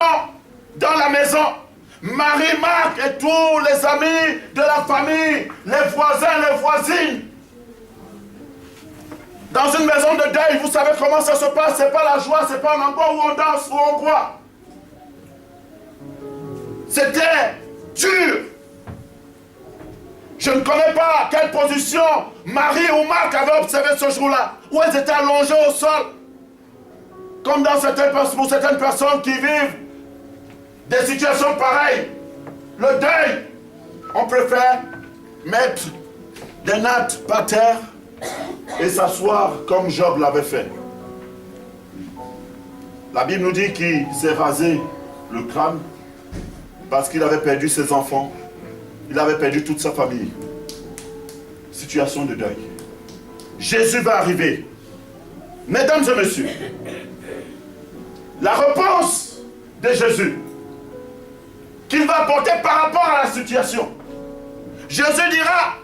dans la maison. Marie, Marc et tous les amis de la famille, les voisins, les voisines. Dans une maison de deuil, vous savez comment ça se passe. C'est pas la joie, c'est pas un endroit où on danse, où on boit. C'était dur. Je ne connais pas quelle position Marie ou Marc avaient observé ce jour-là. Où elles étaient allongées au sol. Comme dans pour certaines personnes qui vivent des situations pareilles. Le deuil, on préfère mettre des nattes par terre et s'asseoir comme Job l'avait fait. La Bible nous dit qu'il s'est rasé le crâne parce qu'il avait perdu ses enfants. Il avait perdu toute sa famille. Situation de deuil. Jésus va arriver. Mesdames et messieurs, la réponse de Jésus qu'il va apporter par rapport à la situation. Jésus dira,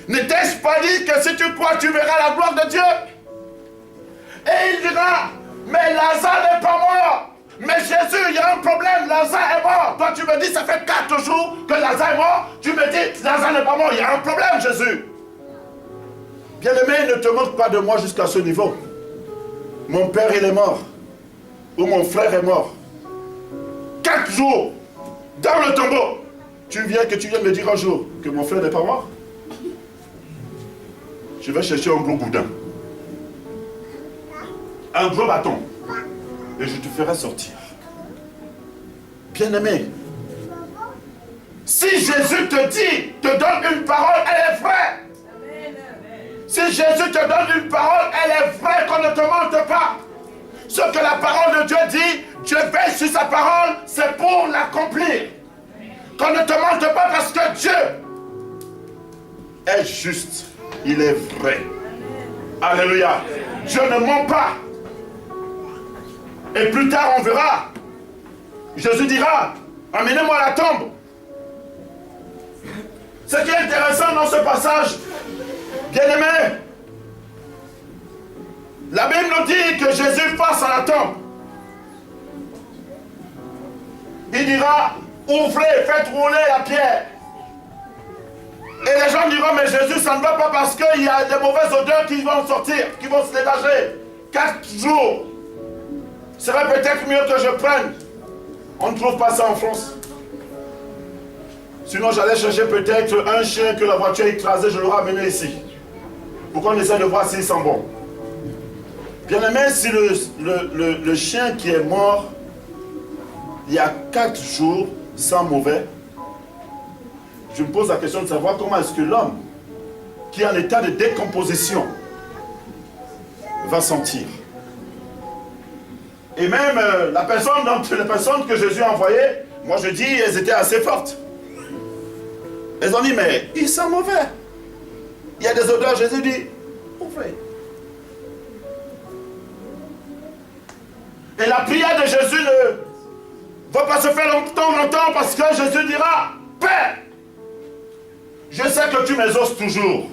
n'était-ce pas dit que si tu crois, tu verras la gloire de Dieu? Et il dira, mais Lazare n'est pas mort. Mais Jésus, il y a un problème, Lazare est mort. Toi, tu me dis, ça fait 4 jours que Lazare est mort. Tu me dis, Lazare n'est pas mort. Il y a un problème, Jésus. Bien-aimé, ne te moque pas de moi jusqu'à ce niveau. Mon père, il est mort. Ou mon frère est mort. 4 jours dans le tombeau. Tu viens me dire un jour que mon frère n'est pas mort. Je vais chercher un gros boudin. Un gros bâton. Et je te ferai sortir. Bien-aimé, si Jésus te dit, te donne une parole, elle est vraie. Si Jésus te donne une parole, elle est vraie, qu'on ne te mente pas. Ce que la parole de Dieu dit, Dieu veille sur sa parole, c'est pour l'accomplir. Qu'on ne te mente pas parce que Dieu est juste. Il est vrai. Alléluia. Dieu ne ment pas. Et plus tard, on verra. Jésus dira, amenez-moi à la tombe. Ce qui est intéressant dans ce passage, bien-aimé, la Bible nous dit que Jésus passe à la tombe. Il dira, ouvrez, faites rouler la pierre. Et les gens diront, mais Jésus, ça ne va pas parce qu'il y a des mauvaises odeurs qui vont sortir, qui vont se dégager. 4 jours. Ce serait peut-être mieux que je prenne. On ne trouve pas ça en France. Sinon, j'allais chercher peut-être un chien que la voiture a écrasé, je l'aurais amené ici. Pour qu'on essaie de voir s'il sent bon. Bien aimé, si le chien qui est mort, il y a 4 jours, sans mauvais, je me pose la question de savoir comment est-ce que l'homme, qui est en état de décomposition, va sentir. Et même les personnes que Jésus a envoyées, moi je dis, elles étaient assez fortes. Elles ont dit, mais il sent mauvais. Il y a des odeurs, Jésus dit, ouvrez. Et la prière de Jésus ne va pas se faire longtemps parce que Jésus dira, Père, je sais que tu m'exauces toujours.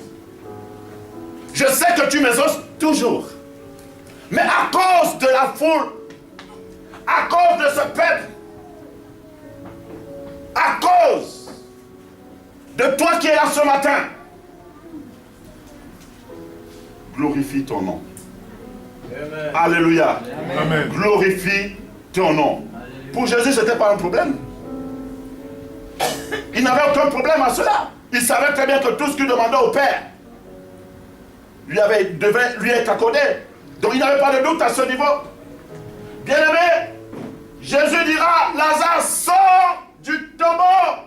Je sais que tu m'exauces toujours. Mais à cause de la foule, à cause de ce peuple, à cause de toi qui es là ce matin, glorifie ton nom. Amen. Alléluia. Amen. Glorifie ton nom. Alléluia. Pour Jésus, ce n'était pas un problème. Il n'avait aucun problème à cela. Il savait très bien que tout ce qu'il demandait au Père devait lui être accordé. Donc il n'avait pas de doute à ce niveau. Bien-aimé, Jésus dira, Lazare, sort du tombeau.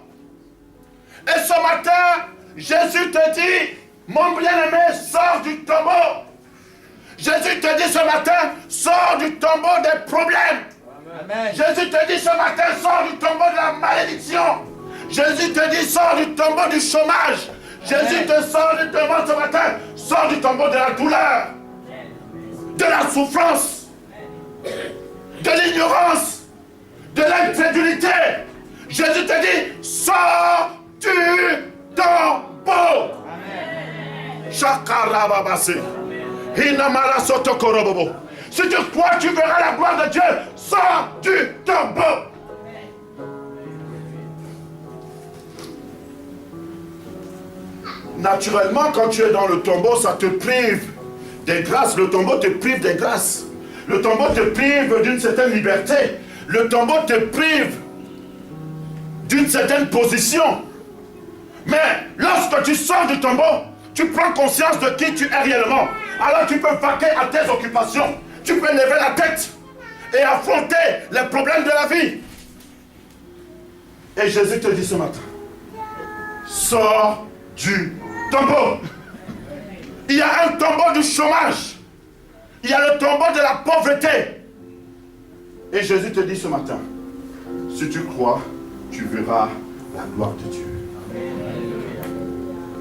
Et ce matin, Jésus te dit, mon bien-aimé, sors du tombeau. Jésus te dit ce matin, sors du tombeau des problèmes. Amen. Jésus te dit ce matin, sors du tombeau de la malédiction. Jésus te dit, sors du tombeau du chômage. Jésus te sort du tombeau ce matin, sors du tombeau de la douleur, de la souffrance, de l'ignorance, de l'incrédulité. Jésus te dit, sors du tombeau. Si tu crois, tu verras la gloire de Dieu. Sors du tombeau. Naturellement, quand tu es dans le tombeau, ça te prive des grâces. Le tombeau te prive des grâces. Le tombeau te prive d'une certaine liberté. Le tombeau te prive d'une certaine position. Mais lorsque tu sors du tombeau, tu prends conscience de qui tu es réellement. Alors tu peux vaquer à tes occupations. Tu peux lever la tête et affronter les problèmes de la vie. Et Jésus te dit ce matin, sors du tombeau. Il y a un tombeau du chômage. Il y a le tombeau de la pauvreté. Et Jésus te dit ce matin, si tu crois, tu verras la gloire de Dieu.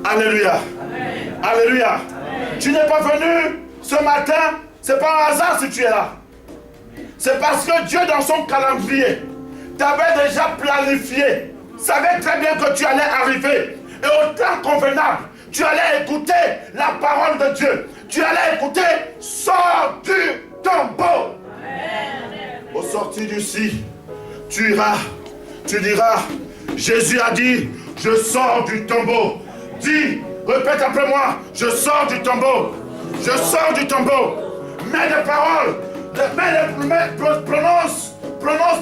Alléluia. Alléluia. Tu n'es pas venu ce matin, c'est pas un hasard si tu es là. C'est parce que Dieu, dans son calendrier, t'avait déjà planifié, savait très bien que tu allais arriver. Et au temps convenable, tu allais écouter la parole de Dieu. Tu allais écouter, sors du tombeau. Au sortir d'ici, tu iras, tu diras, Jésus a dit, je sors du tombeau. Dis, répète après moi, je sors du tombeau. Je sors du tombeau. Mets des paroles, prononce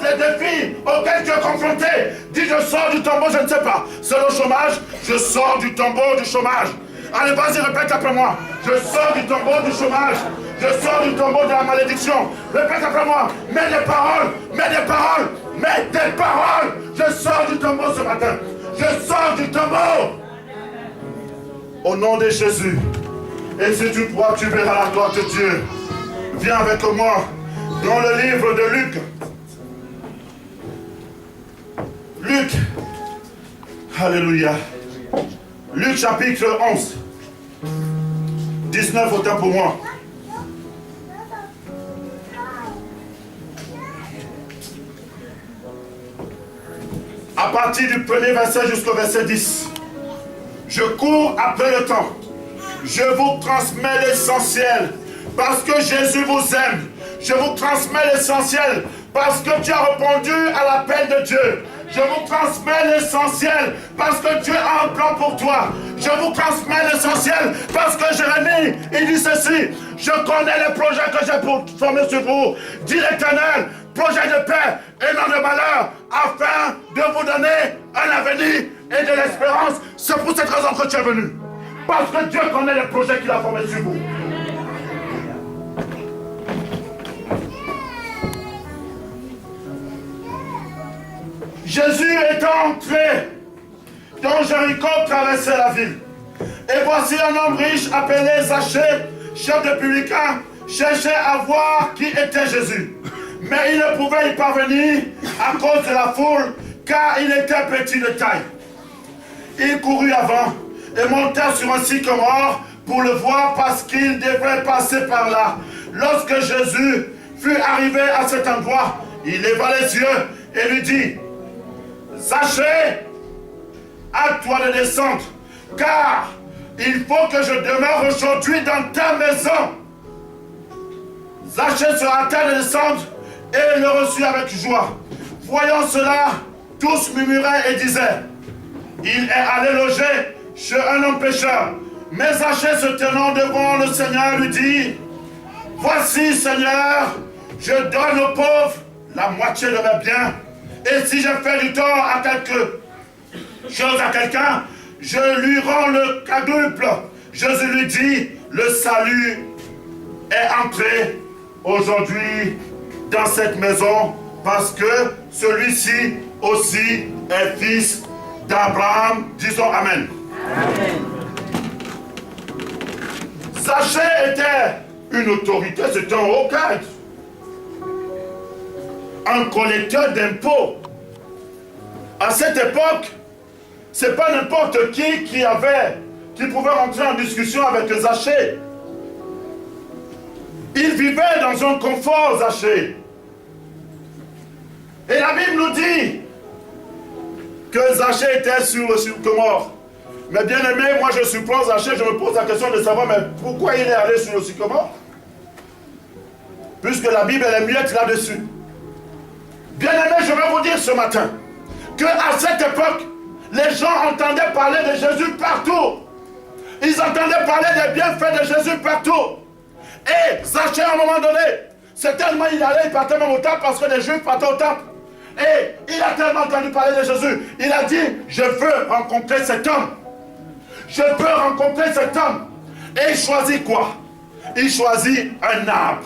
les défis auxquels tu es confronté. Dis, je sors du tombeau, je ne sais pas. C'est le chômage, je sors du tombeau du chômage. Allez, vas-y, répète après moi. Je sors du tombeau du chômage. Je sors du tombeau de la malédiction. Répète après moi. Mets des paroles, mets des paroles, mets des paroles. Je sors du tombeau ce matin. Je sors du tombeau. Au nom de Jésus. Et si tu crois, tu verras la gloire de Dieu. Viens avec moi dans le livre de Luc. Luc. Alléluia. Luc chapitre 11. 19 autant pour moi. À partir du premier verset jusqu'au verset 10. Je cours après le temps. Je vous transmets l'essentiel parce que Jésus vous aime. Je vous transmets l'essentiel parce que tu as répondu à l'appel de Dieu. Je vous transmets l'essentiel parce que Dieu a un plan pour toi. Je vous transmets l'essentiel parce que Jérémie, il dit ceci. Je connais les projets que j'ai pour former sur vous, dit l'Éternel, projet de paix et non de malheur, afin de vous donner un avenir et de l'espérance. C'est pour cette raison que tu es venu. Parce que Dieu connaît les projets qu'il a formés sur vous. Jésus est entré dans Jéricho, traversait la ville. Et voici un homme riche appelé Zachée, chef de publicain, cherchait à voir qui était Jésus. Mais il ne pouvait y parvenir à cause de la foule, car il était petit de taille. Il courut avant et monta sur un sycomore pour le voir parce qu'il devait passer par là. Lorsque Jésus fut arrivé à cet endroit, il leva les yeux et lui dit, Zachée, à toi de descendre, car il faut que je demeure aujourd'hui dans ta maison. Zachée se hâta de descendre et le reçut avec joie. Voyant cela, tous murmuraient et disaient, il est allé loger chez un homme pécheur. Mais Zachée se tenant devant le Seigneur lui dit, voici Seigneur, je donne aux pauvres la moitié de mes biens. Et si je fais du tort à quelque chose à quelqu'un, je lui rends le quadruple. Jésus lui dit, le salut est entré aujourd'hui dans cette maison parce que celui-ci aussi est fils d'Abraham. Disons Amen. Amen. Zachée était une autorité, c'était un haut cadre. Un collecteur d'impôts. À cette époque, c'est pas n'importe qui pouvait rentrer en discussion avec Zachée. Il vivait dans un confort, Zachée. Et la Bible nous dit que Zachée était sur le sycomore. Mais bien aimé, moi je suppose Zachée, je me pose la question de savoir, mais pourquoi il est allé sur le sycomore? puisque la Bible elle est muette là-dessus. Bien-aimés, je vais vous dire ce matin qu'à cette époque, les gens entendaient parler de Jésus partout. Ils entendaient parler des bienfaits de Jésus partout. Et Zachée, à un moment donné, c'est tellement il allait, il partait même au temple parce que les Juifs partaient au temple. Et il a tellement entendu parler de Jésus. Il a dit, je veux rencontrer cet homme. Je veux rencontrer cet homme. Et il choisit quoi? Il choisit un arbre.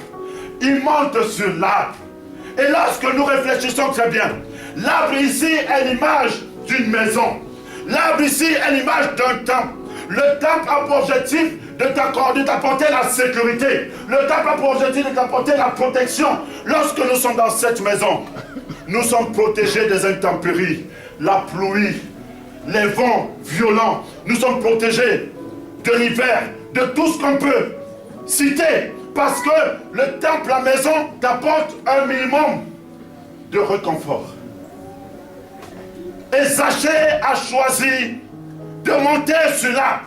Il monte sur l'arbre. Et lorsque nous réfléchissons très bien, l'arbre ici est l'image d'une maison. L'arbre ici est l'image d'un temple. Le temple a pour objectif de t'apporter la sécurité. Le temple a pour objectif de t'apporter la protection. Lorsque nous sommes dans cette maison, nous sommes protégés des intempéries, la pluie, les vents violents. Nous sommes protégés de l'hiver, de tout ce qu'on peut citer. Parce que le temple, la maison, t'apporte un minimum de réconfort. Et Zachée a choisi de monter sur l'arbre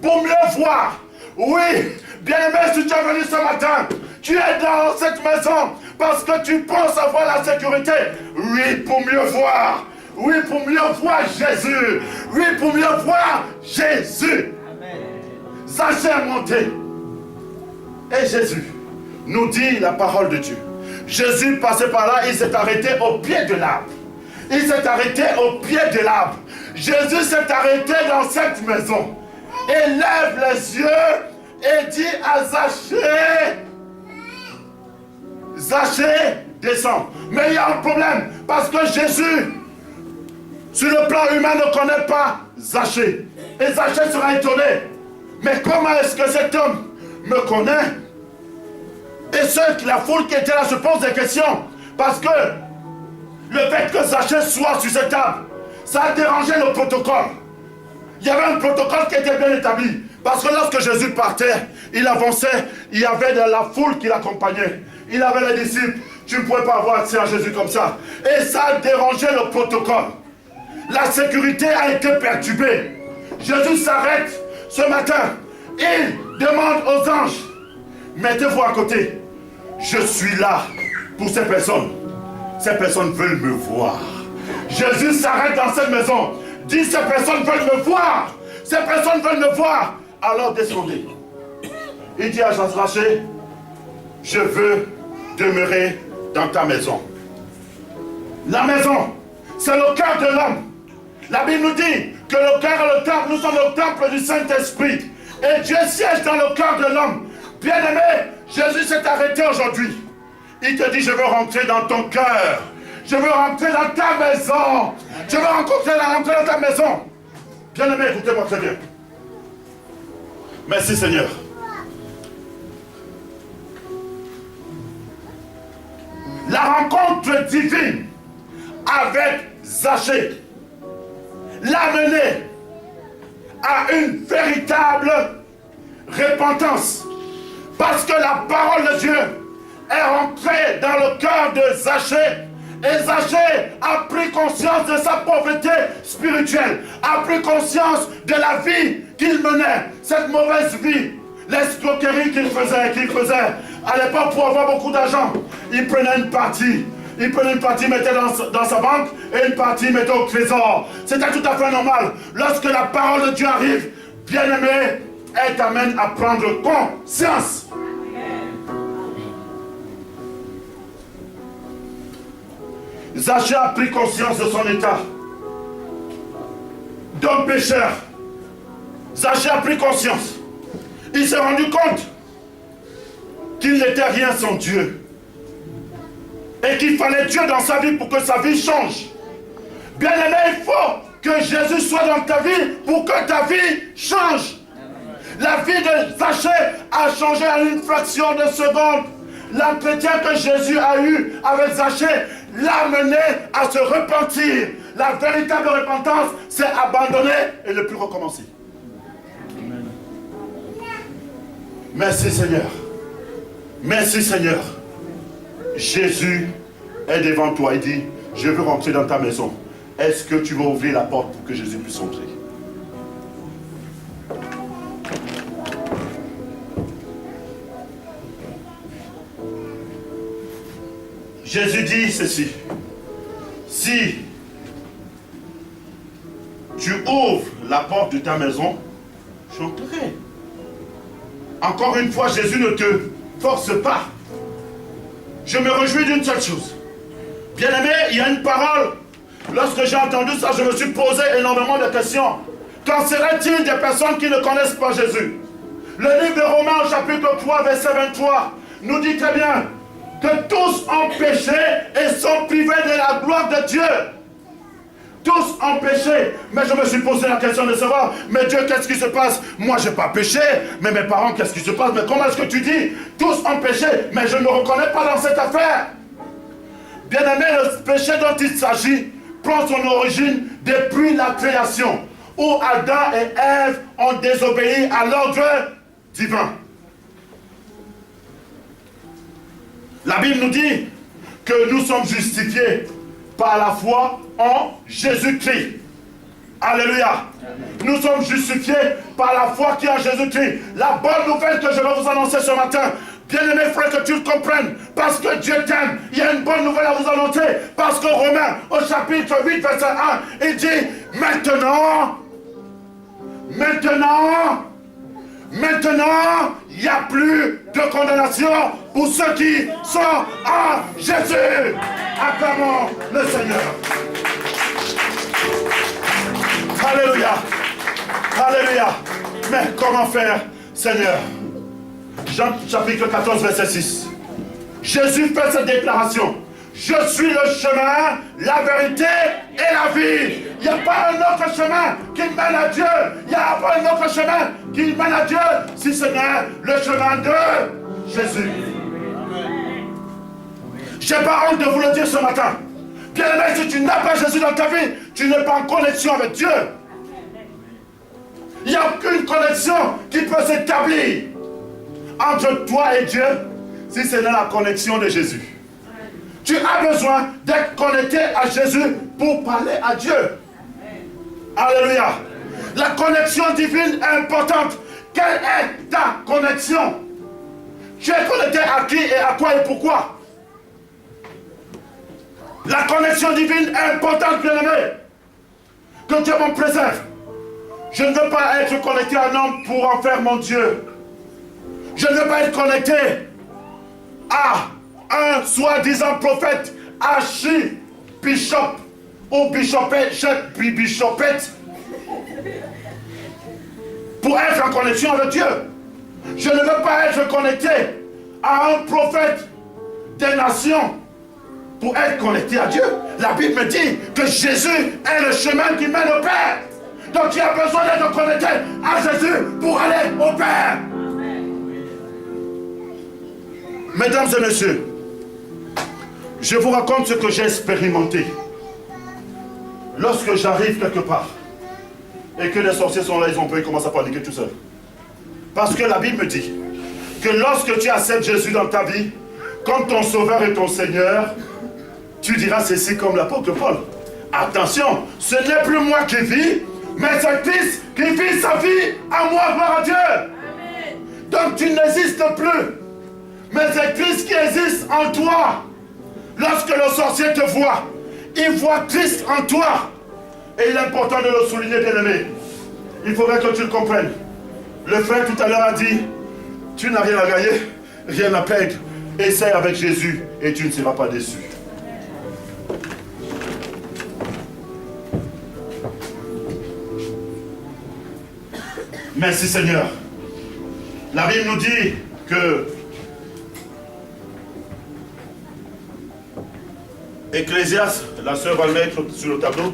pour mieux voir. Oui, bien-aimé, si tu es venu ce matin, tu es dans cette maison parce que tu penses avoir la sécurité. Oui, pour mieux voir. Oui, pour mieux voir Jésus. Oui, pour mieux voir Jésus. Zachée est monté. Et Jésus nous dit la parole de Dieu. Jésus passait par là, il s'est arrêté au pied de l'arbre. Il s'est arrêté au pied de l'arbre. Jésus s'est arrêté dans cette maison. Et lève les yeux et dit à Zachée, Zachée, descend. Mais il y a un problème, parce que Jésus, sur le plan humain, ne connaît pas Zachée. Et Zachée sera étonné. Mais comment est-ce que cet homme me connaît? Et la foule qui était là se pose des questions. Parce que le fait que Zachée soit sur cette table, ça a dérangé le protocole. Il y avait un protocole qui était bien établi. Parce que lorsque Jésus partait, il avançait, il y avait de la foule qui l'accompagnait. Il avait les disciples. Tu ne pouvais pas avoir accès à Jésus comme ça. Et ça a dérangé le protocole. La sécurité a été perturbée. Jésus s'arrête ce matin. Il demande aux anges, mettez-vous à côté. Je suis là pour ces personnes. Ces personnes veulent me voir. Jésus s'arrête dans cette maison. Dit, ces personnes veulent me voir. Ces personnes veulent me voir. Alors descendez. Il dit à Zachée, je veux demeurer dans ta maison. La maison, c'est le cœur de l'homme. La Bible nous dit que le cœur est le temple. Nous sommes le temple du Saint-Esprit. Et Dieu siège dans le cœur de l'homme. Bien-aimé, Jésus s'est arrêté aujourd'hui. Il te dit, je veux rentrer dans ton cœur. Je veux rentrer dans ta maison. Je veux rentrer dans ta maison. Bien-aimé, écoutez-moi très bien. Merci Seigneur. La rencontre divine avec Zachée l'a mené à une véritable repentance. Parce que la parole de Dieu est rentrée dans le cœur de Zachée. Et Zachée a pris conscience de sa pauvreté spirituelle, a pris conscience de la vie qu'il menait, cette mauvaise vie, l'escroquerie qu'il faisait. À l'époque, pour avoir beaucoup d'argent, il prenait une partie. Il prenait une partie, mettait dans sa banque, et une partie mettait au trésor. C'était tout à fait normal. Lorsque la parole de Dieu arrive, bien-aimé, elle t'amène à prendre conscience. Zachée a pris conscience de son état d'homme pécheur. Zachée a pris conscience. Il s'est rendu compte qu'il n'était rien sans Dieu. Et qu'il fallait Dieu dans sa vie pour que sa vie change. Bien-aimé, il faut que Jésus soit dans ta vie pour que ta vie change. La vie de Zachée a changé en une fraction de seconde. L'entretien que Jésus a eu avec Zachée l'a mené à se repentir. La véritable repentance, c'est abandonner et ne plus recommencer. Merci Seigneur. Merci Seigneur. Jésus est devant toi et dit, je veux rentrer dans ta maison. Est-ce que tu veux ouvrir la porte pour que Jésus puisse entrer? Jésus dit ceci. Si tu ouvres la porte de ta maison, j'entrerai. Encore une fois, Jésus ne te force pas. Je me réjouis d'une seule chose. Bien-aimé, il y a une parole. Lorsque j'ai entendu ça, je me suis posé énormément de questions. Qu'en serait-il des personnes qui ne connaissent pas Jésus? Le livre de Romains, chapitre 3, verset 23, nous dit très bien que tous ont péché et sont privés de la gloire de Dieu. Tous ont péché. Mais je me suis posé la question de savoir, mais Dieu, qu'est-ce qui se passe? Moi, je n'ai pas péché, mais mes parents, qu'est-ce qui se passe? Mais comment est-ce que tu dis? Tous ont péché, mais je ne me reconnais pas dans cette affaire. Bien-aimé, le péché dont il s'agit prend son origine depuis la création, où Adam et Ève ont désobéi à l'ordre divin. La Bible nous dit que nous sommes justifiés par la foi en Jésus-Christ. Alléluia. Nous sommes justifiés par la foi qui est en Jésus-Christ. La bonne nouvelle que je vais vous annoncer ce matin, bien-aimé frère, que tu le comprennes, parce que Dieu t'aime, il y a une bonne nouvelle à vous annoncer, parce que Romains, au chapitre 8, verset 1, il dit, maintenant, il n'y a plus de condamnation pour ceux qui sont en Jésus. Acclamons le Seigneur. Alléluia. Alléluia. Mais comment faire, Seigneur? Jean chapitre 14, verset 6. Jésus fait cette déclaration. Je suis le chemin, la vérité et la vie. Il n'y a pas un autre chemin qui mène à Dieu. Il n'y a pas un autre chemin qui mène à Dieu si ce n'est le chemin de Jésus. Je n'ai pas honte de vous le dire ce matin. Bien aimé, si tu n'as pas Jésus dans ta vie, tu n'es pas en connexion avec Dieu. Il n'y a aucune connexion qui peut s'établir entre toi et Dieu si ce n'est la connexion de Jésus. Tu as besoin d'être connecté à Jésus pour parler à Dieu. Alléluia. La connexion divine est importante. Quelle est ta connexion? Tu es connecté à qui et à quoi et pourquoi? La connexion divine est importante, bien-aimé. Que Dieu m'en préserve. Je ne veux pas être connecté à un homme pour en faire mon Dieu. Je ne veux pas être connecté à un soi-disant prophète, archi-bishop ou bishopette pour être en connexion avec Dieu. Je ne veux pas être connecté à un prophète des nations pour être connecté à Dieu. La Bible me dit que Jésus est le chemin qui mène au Père. Donc tu as besoin d'être connecté à Jésus pour aller au Père. Mesdames et messieurs, je vous raconte ce que j'ai expérimenté. Lorsque j'arrive quelque part et que les sorciers sont là, ils ont peur, ils commencent à paniquer tout seuls. Parce que la Bible me dit que lorsque tu acceptes Jésus dans ta vie, comme ton Sauveur et ton Seigneur, tu diras ceci comme l'apôtre Paul. Attention, ce n'est plus moi qui vis, mais c'est Christ qui vit sa vie à moi, gloire à Dieu. Amen. Donc tu n'existes plus, mais c'est Christ qui existe en toi. Lorsque le sorcier te voit, il voit Christ en toi. Et il est important de le souligner, bien-aimé. Il faudrait que tu le comprennes. Le frère tout à l'heure a dit, tu n'as rien à gagner, rien à perdre. Essaye avec Jésus et tu ne seras pas déçu. Merci Seigneur. La Bible nous dit que Ecclésiaste, la sœur va le mettre sur le tableau.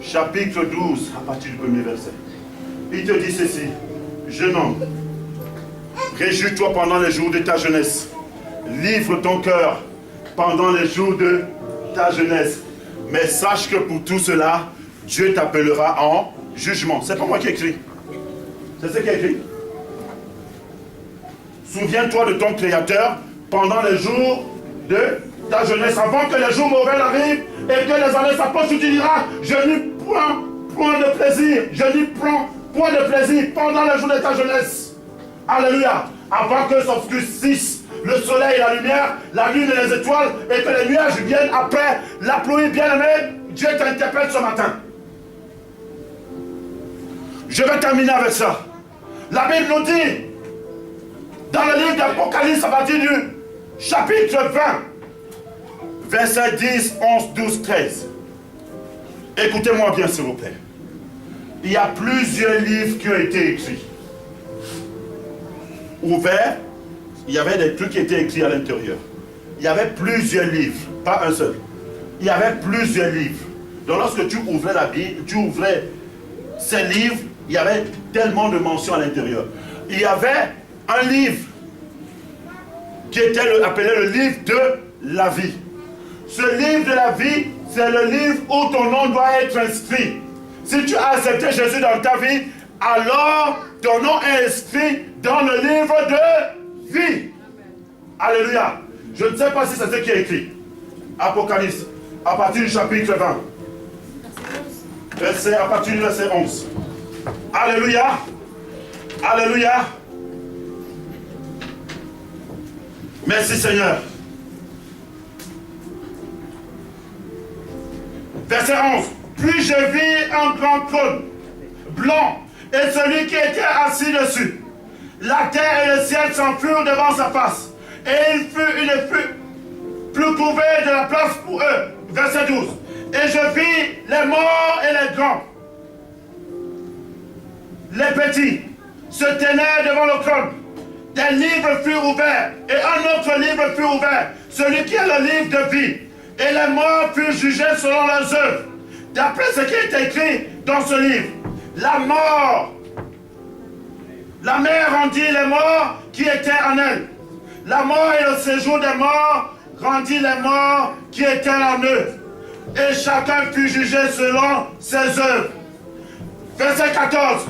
Chapitre 12, à partir du premier verset. Il te dit ceci. Jeune homme, réjouis-toi pendant les jours de ta jeunesse. Livre ton cœur pendant les jours de ta jeunesse. Mais sache que pour tout cela, Dieu t'appellera en jugement. C'est pas moi qui écris. C'est ce qui est écrit. Souviens-toi de ton Créateur pendant les jours de ta jeunesse, avant que les jours mauvais arrivent et que les années s'approchent, tu diras, je n'y prends point de plaisir, je n'y prends point de plaisir pendant les jours de ta jeunesse. Alléluia. Avant que s'obscurcisse le soleil et la lumière, la lune et les étoiles, et que les nuages viennent après la pluie, bien-aimé, Dieu t'interpelle ce matin. Je vais terminer avec ça. La Bible nous dit, dans le livre d'Apocalypse, à partir du chapitre 20, versets 10, 11, 12, 13. Écoutez-moi bien, s'il vous plaît. Il y a plusieurs livres qui ont été écrits. Ouverts, il y avait des trucs qui étaient écrits à l'intérieur. Il y avait plusieurs livres, pas un seul. Il y avait plusieurs livres. Donc lorsque tu ouvrais la Bible, tu ouvrais ces livres, il y avait tellement de mentions à l'intérieur. Il y avait un livre qui était appelé le livre de la vie. Ce livre de la vie, c'est le livre où ton nom doit être inscrit. Si tu as accepté Jésus dans ta vie, alors ton nom est inscrit dans le livre de vie. Alléluia. Je ne sais pas si c'est ce qui est écrit. Apocalypse, à partir du chapitre 20. À partir du verset 11. Alléluia. Alléluia. Merci Seigneur. Verset 11. Puis je vis un grand trône blanc et celui qui était assis dessus. La terre et le ciel s'enfurent devant sa face. Et il fut plus couvert de la place pour eux. Verset 12. Et je vis les morts et les grands, les petits, se tenaient devant le trône. Des livres furent ouverts, et un autre livre fut ouvert, celui qui est le livre de vie. Et les morts furent jugés selon leurs œuvres, d'après ce qui est écrit dans ce livre. La mort, la mer rendit les morts qui étaient en elle. La mort et le séjour des morts rendit les morts qui étaient en eux. Et chacun fut jugé selon ses œuvres. Verset 14.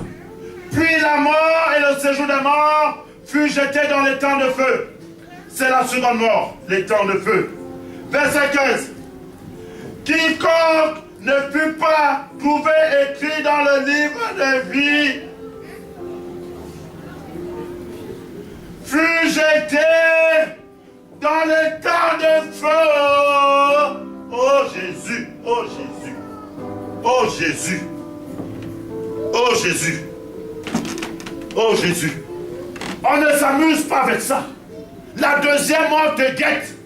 Puis la mort et le séjour des morts fut jeté dans les temps de feu. C'est la seconde mort, les temps de feu. Verset 15. Quiconque ne fut pas trouvé écrit dans le livre de vie fut jeté dans les temps de feu. Oh Jésus, oh Jésus, oh Jésus, oh Jésus, oh Jésus. On ne s'amuse pas avec ça. La deuxième mort te guette.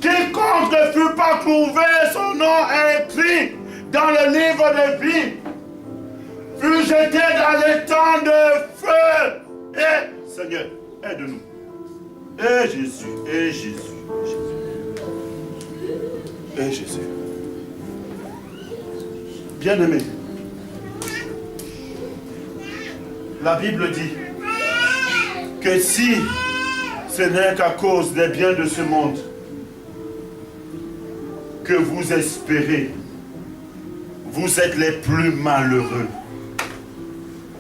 Quiconque ne fut pas trouvé son nom écrit dans le livre de vie fut jeté dans les temps de feu. Et Seigneur, aide-nous. Et Jésus, et Jésus, et Jésus. Et Jésus. Bien-aimé, la Bible dit que si ce n'est qu'à cause des biens de ce monde que vous espérez, vous êtes les plus malheureux.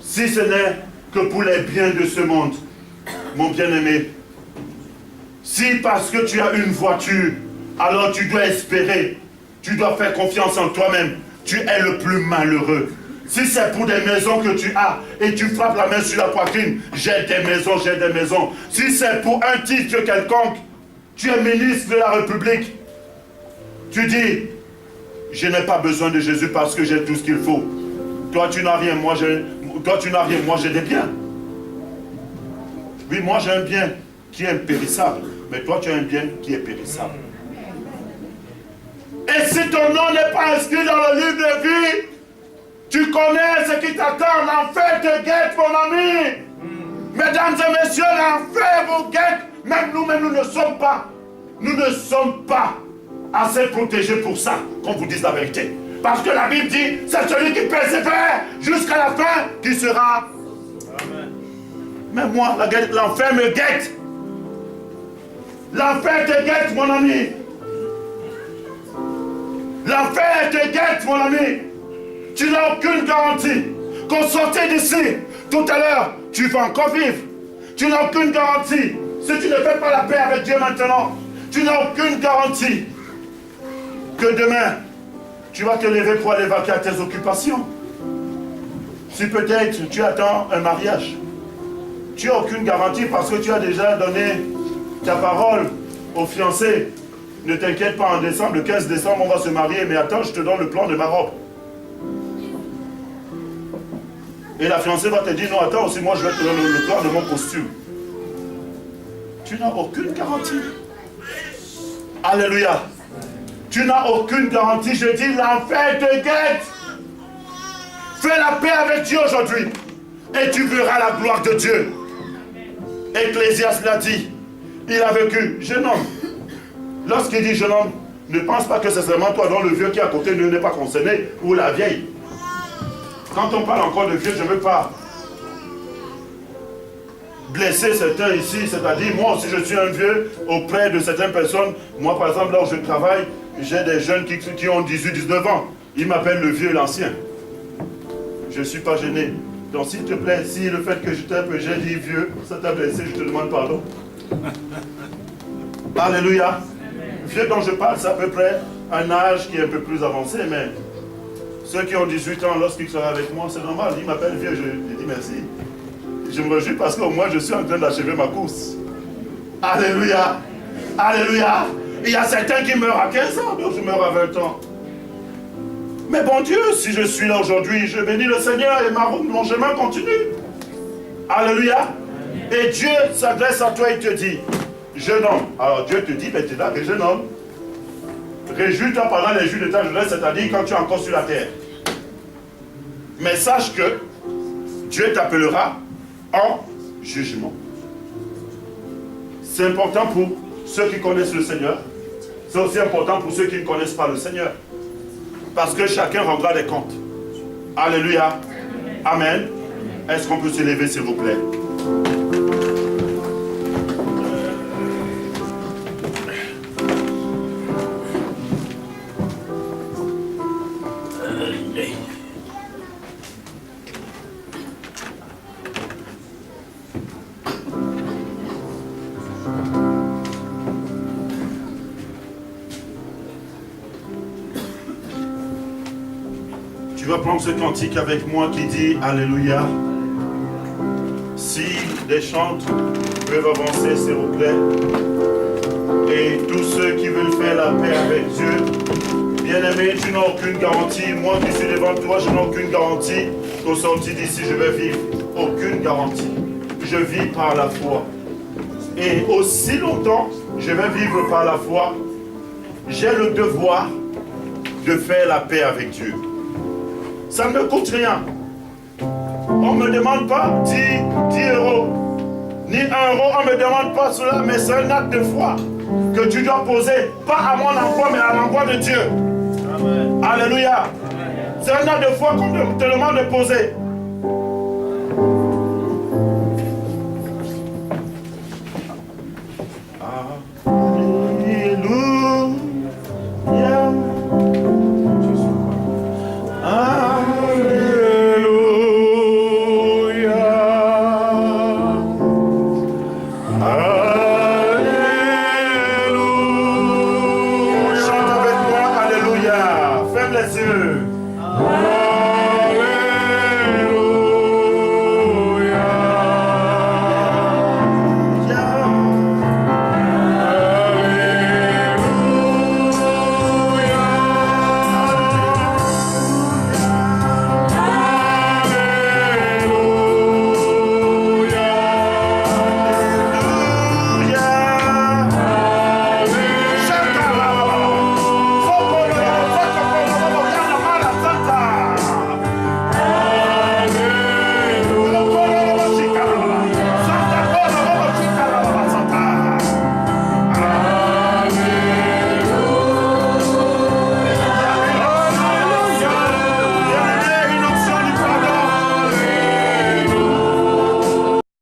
Si ce n'est que pour les biens de ce monde, mon bien-aimé, si parce que tu as une voiture, alors tu dois espérer, tu dois faire confiance en toi-même, tu es le plus malheureux. Si c'est pour des maisons que tu as et tu frappes la main sur la poitrine, j'ai des maisons, j'ai des maisons. Si c'est pour un titre quelconque, tu es ministre de la République, tu dis, je n'ai pas besoin de Jésus parce que j'ai tout ce qu'il faut. Toi tu n'as rien, moi j'ai des biens. Oui, moi j'ai un bien qui est impérissable, mais toi tu as un bien qui est périssable. Et si ton nom n'est pas inscrit dans le livre de vie, tu connais ce qui t'attend. L'enfer te guette, mon ami. Mesdames et messieurs, l'enfer vous guette. Même nous-mêmes, nous ne sommes pas assez protégés pour ça, qu'on vous dise la vérité. Parce que la Bible dit, c'est celui qui persévère jusqu'à la fin qui sera. Amen. Mais moi, l'enfer me guette. L'enfer te guette, mon ami. L'enfer te guette, mon ami. Tu n'as aucune garantie qu'on sortait d'ici. Tout à l'heure, tu vas encore vivre. Tu n'as aucune garantie. Si tu ne fais pas la paix avec Dieu maintenant, tu n'as aucune garantie que demain, tu vas te lever pour aller vaquer à tes occupations. Si peut-être tu attends un mariage, tu n'as aucune garantie parce que tu as déjà donné ta parole aux fiancés. Ne t'inquiète pas, en décembre, le 15 décembre, on va se marier, mais attends, je te donne le plan de ma robe. Et la fiancée va te dire, non, attends, aussi moi je vais te donner le plan de mon costume. Tu n'as aucune garantie. Alléluia. Tu n'as aucune garantie. Je dis, l'enfer te guette. Fais la paix avec Dieu aujourd'hui. Et tu verras la gloire de Dieu. Ecclésiaste l'a dit. Il a vécu. Jeune homme. Lorsqu'il dit jeune homme, ne pense pas que c'est seulement toi dont le vieux qui est à côté ne n'est pas concerné, ou la vieille. Quand on parle encore de vieux, je ne veux pas blesser certains ici, c'est-à-dire moi aussi je suis un vieux auprès de certaines personnes. Moi par exemple là où je travaille, j'ai des jeunes qui ont 18-19 ans. Ils m'appellent le vieux et l'ancien. Je ne suis pas gêné. Donc s'il te plaît, si le fait que j'ai dit vieux, ça t'a blessé, je te demande pardon. Alléluia. Vieux dont je parle, c'est à peu près un âge qui est un peu plus avancé, mais ceux qui ont 18 ans, lorsqu'ils sont avec moi, c'est normal. Ils m'appellent vieux, je dis merci. Je me réjouis parce qu'au moins je suis en train d'achever ma course. Alléluia. Alléluia. Il y a certains qui meurent à 15 ans, d'autres meurent à 20 ans. Mais bon Dieu, si je suis là aujourd'hui, je bénis le Seigneur et mon chemin continue. Alléluia. Et Dieu s'adresse à toi et te dit, jeune homme. Alors Dieu te dit maintenant que jeune homme, réjouis-toi pendant les jours de ta jeunesse, c'est-à-dire quand tu es encore sur la terre. Mais sache que Dieu t'appellera en jugement. C'est important pour ceux qui connaissent le Seigneur. C'est aussi important pour ceux qui ne connaissent pas le Seigneur. Parce que chacun rendra des comptes. Alléluia. Amen. Est-ce qu'on peut se lever, s'il vous plaît? Tu vas prendre ce cantique avec moi qui dit Alléluia. Si des chantes peuvent avancer, s'il vous plaît. Et tous ceux qui veulent faire la paix avec Dieu, bien-aimé, tu n'as aucune garantie. Moi qui suis devant toi, je n'ai aucune garantie qu'au sorti d'ici, je vais vivre. Aucune garantie. Je vis par la foi. Et aussi longtemps, je vais vivre par la foi, j'ai le devoir de faire la paix avec Dieu. Ça ne me coûte rien. On ne me demande pas 10 euros, ni 1 euro, on ne me demande pas cela, mais c'est un acte de foi que tu dois poser, pas à mon emploi, mais à l'emploi de Dieu. Amen. Alléluia. C'est un acte de foi qu'on te demande de poser.